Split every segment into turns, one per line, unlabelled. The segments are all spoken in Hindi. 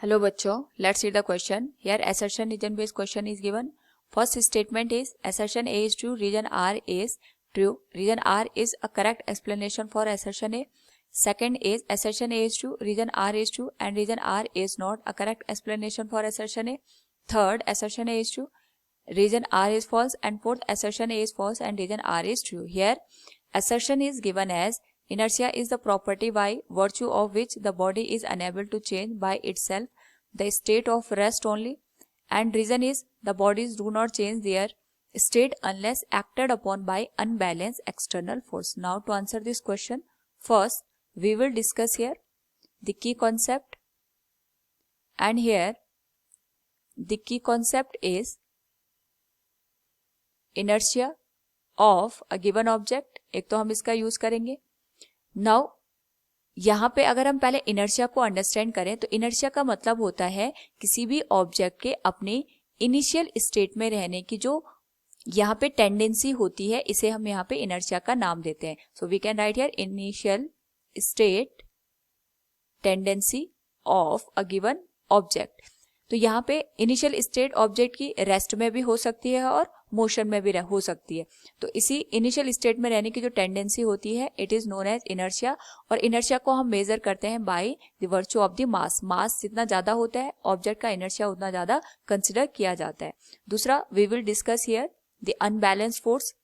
Hello बच्चों, let's see the question. Here assertion region based question is given. First statement is assertion A is true, region R is true. Region R is a correct explanation for assertion A. Second is assertion A is true, region R is true and region R is not a correct explanation for assertion A. Third, assertion A is true, region R is false, and fourth, assertion A is false and region R is true. Here assertion is given as inertia is the property by virtue of which the body is unable to change by itself the state of rest only, and reason is the bodies do not change their state unless acted upon by unbalanced external force. Now to answer this question, first we will discuss here the key concept, and here the key concept is inertia of a given object. एक तो हम इसका यूज करेंगे. नाउ यहाँ पे अगर हम पहले इनर्शिया को अंडरस्टैंड करें तो इनर्शिया का मतलब होता है किसी भी ऑब्जेक्ट के अपने इनिशियल स्टेट में रहने की जो यहाँ पे टेंडेंसी होती है, इसे हम यहाँ पे इनर्शिया का नाम देते हैं. So we can write here initial state tendency of a given object. तो यहाँ पे इनिशियल स्टेट ऑब्जेक्ट की रेस्ट में भी हो सकती है और मोशन में भी हो सकती है. तो इसी इनिशियल स्टेट में रहने की जो टेंडेंसी होती है it is known as inertia, और इनर्शिया को हम मेजर करते हैं by the virtue of the mass. Mass जितना ज्यादा होता है ऑब्जेक्ट का इनर्शिया उतना ज्यादा कंसिडर किया जाता है. दूसरा, we will discuss here the unbalanced force.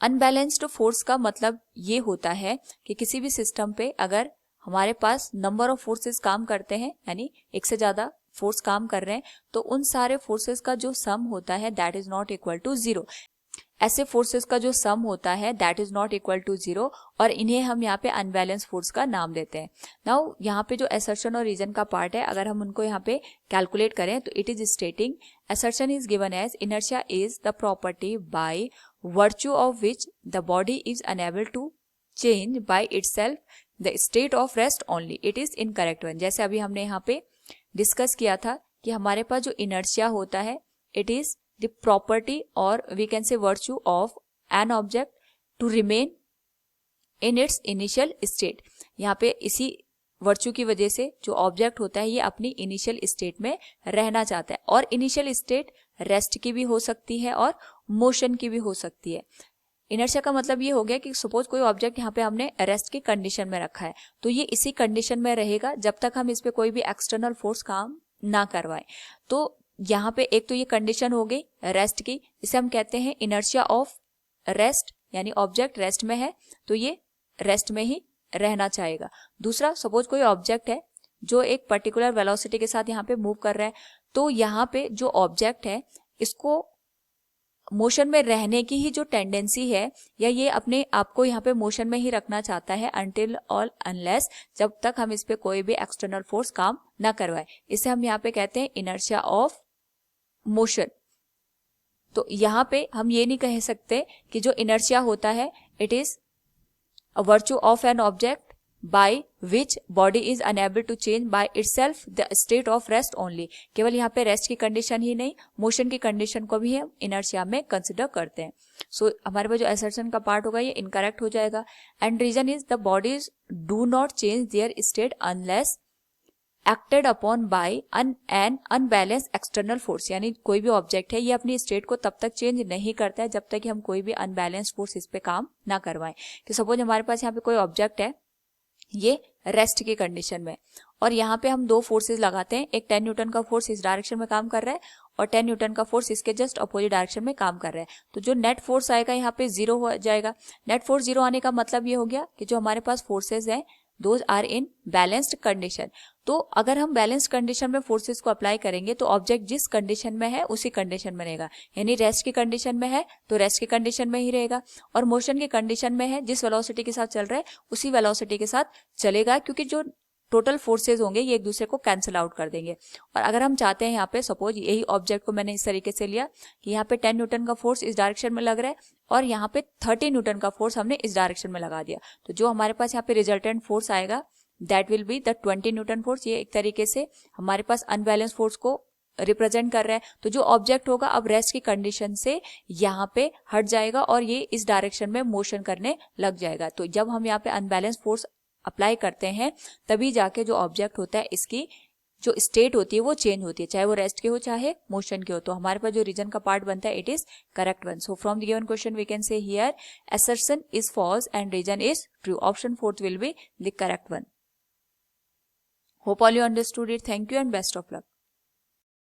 Unbalanced force का मतलब ये होता है कि किसी भी सिस्टम पे अगर हमारे पास नंबर ऑफ फोर्सेस काम करते हैं, यानी एक से ज्यादा फोर्स काम कर रहे हैं, तो उन सारे फोर्सेस का जो सम होता है that is not equal to zero. ऐसे फोर्सेस का जो सम होता है that is not equal to zero, और इन्हें हम यहाँ पे अनबैलेंस फोर्स का नाम देते हैं. नाउ यहाँ पे जो असर्शन और रीजन का पार्ट है, अगर हम उनको यहाँ पे कैलकुलेट करें तो it is stating assertion is given as inertia is the property by virtue of which the body is unable to change by itself the state of rest only. It is incorrect one. जैसे अभी हमने यहाँ पे डिस्कस किया था कि हमारे पास जो इनर्शिया होता है इट इज द प्रॉपर्टी और we can say virtue of an object to remain in its initial state. यहाँ पे इसी वर्च्यू की वजह से जो ऑब्जेक्ट होता है ये अपनी इनिशियल स्टेट में रहना चाहता है, और इनिशियल स्टेट रेस्ट की भी हो सकती है और मोशन की भी हो सकती है. इनर्शिया का मतलब ये हो गया कि सपोज कोई ऑब्जेक्ट यहाँ पे हमने रेस्ट की कंडीशन में रखा है तो ये इसी कंडीशन में रहेगा जब तक हम इस पे कोई भी एक्सटर्नल फोर्स काम ना करवाएं. तो यहाँ पे एक तो ये कंडीशन हो गई रेस्ट की, इसे हम कहते हैं इनर्शिया ऑफ रेस्ट, यानी ऑब्जेक्ट रेस्ट में है तो ये रेस्ट में ही रहना चाहेगा. दूसरा, सपोज कोई ऑब्जेक्ट है जो एक पर्टिकुलर वेलोसिटी के साथ यहाँ पे मूव कर रहा है, तो यहाँ पे जो ऑब्जेक्ट है इसको मोशन में रहने की ही जो टेंडेंसी है, या ये अपने आप को यहाँ पे मोशन में ही रखना चाहता है अनटिल और अनलेस, जब तक हम इस पे कोई भी एक्सटर्नल फोर्स काम ना करवाए. इसे हम यहाँ पे कहते हैं इनर्शिया ऑफ मोशन. तो यहाँ पे हम ये नहीं कह सकते कि जो इनर्शिया होता है it is a virtue of an object by which body is unable to change by itself the state of rest only. केवल यहाँ पे रेस्ट की कंडीशन ही नहीं, मोशन की कंडीशन को भी हम इनर्शिया में कंसिडर करते हैं. सो हमारे पास जो असर्शन का पार्ट होगा ये इनकरेक्ट हो जाएगा. And reason is the bodies do not change their state unless acted upon by an unbalance external force. यानी कोई भी ऑब्जेक्ट है ये अपनी स्टेट को तब तक चेंज नहीं करता है जब तक कि हम कोई भी अनबैलेंस फोर्स इस पे काम ना करवाएं. कि सपोज हमारे पास यहाँ पे कोई ऑब्जेक्ट है ये रेस्ट की कंडीशन में, और यहाँ पे हम दो फोर्सेस लगाते हैं. एक 10 न्यूटन का फोर्स इस डायरेक्शन में काम कर रहा है और 10 न्यूटन का फोर्स इसके जस्ट अपोजिट डायरेक्शन में काम कर रहा है. तो जो नेट फोर्स आएगा यहाँ पे जीरो हो जाएगा. नेट फोर्स जीरो आने का मतलब ये हो गया कि जो हमारे पास फोर्सेस हैं those are in balanced condition. तो अगर हम बैलेंस्ड कंडीशन में फोर्सेस को अप्लाई करेंगे तो ऑब्जेक्ट जिस कंडीशन में है उसी कंडीशन में रहेगा. यानी रेस्ट की कंडीशन में है तो रेस्ट की कंडीशन में ही रहेगा, और मोशन की कंडीशन में है जिस वेलोसिटी के साथ चल रहा है उसी वेलोसिटी के साथ चलेगा, क्योंकि जो टोटल फोर्सेज होंगे ये एक दूसरे को कैंसिल आउट कर देंगे. और अगर हम चाहते हैं यहाँ पे सपोज यही ऑब्जेक्ट को मैंने इस तरीके से लिया कि यहाँ पे 10 न्यूटन का फोर्स इस डायरेक्शन में लग रहा है और यहाँ पे 30 न्यूटन का फोर्स हमने इस डायरेक्शन में लगा दिया, तो जो हमारे पास यहाँ पे रिजल्टेंट फोर्स आएगा that will be the 20 Newton force. ये एक तरीके से हमारे पास अनबैलेंस फोर्स को रिप्रेजेंट कर रहा है. तो जो ऑब्जेक्ट होगा अब रेस्ट की कंडीशन से यहाँ पे हट जाएगा और ये इस डायरेक्शन में मोशन करने लग जाएगा. तो जब हम यहाँ पे अनबैलेंस फोर्स अप्लाई करते हैं तभी जाके जो ऑब्जेक्ट होता है इसकी जो स्टेट होती है वो चेंज होती है, चाहे वो रेस्ट के हो चाहे मोशन के हो। तो हमारे पास जो रीजन का पार्ट बनता है it is correct one. So from the given question we can say here assertion is false and reason is true. Option 4 will be the correct one. Hope all you understood it. Thank you and best of luck.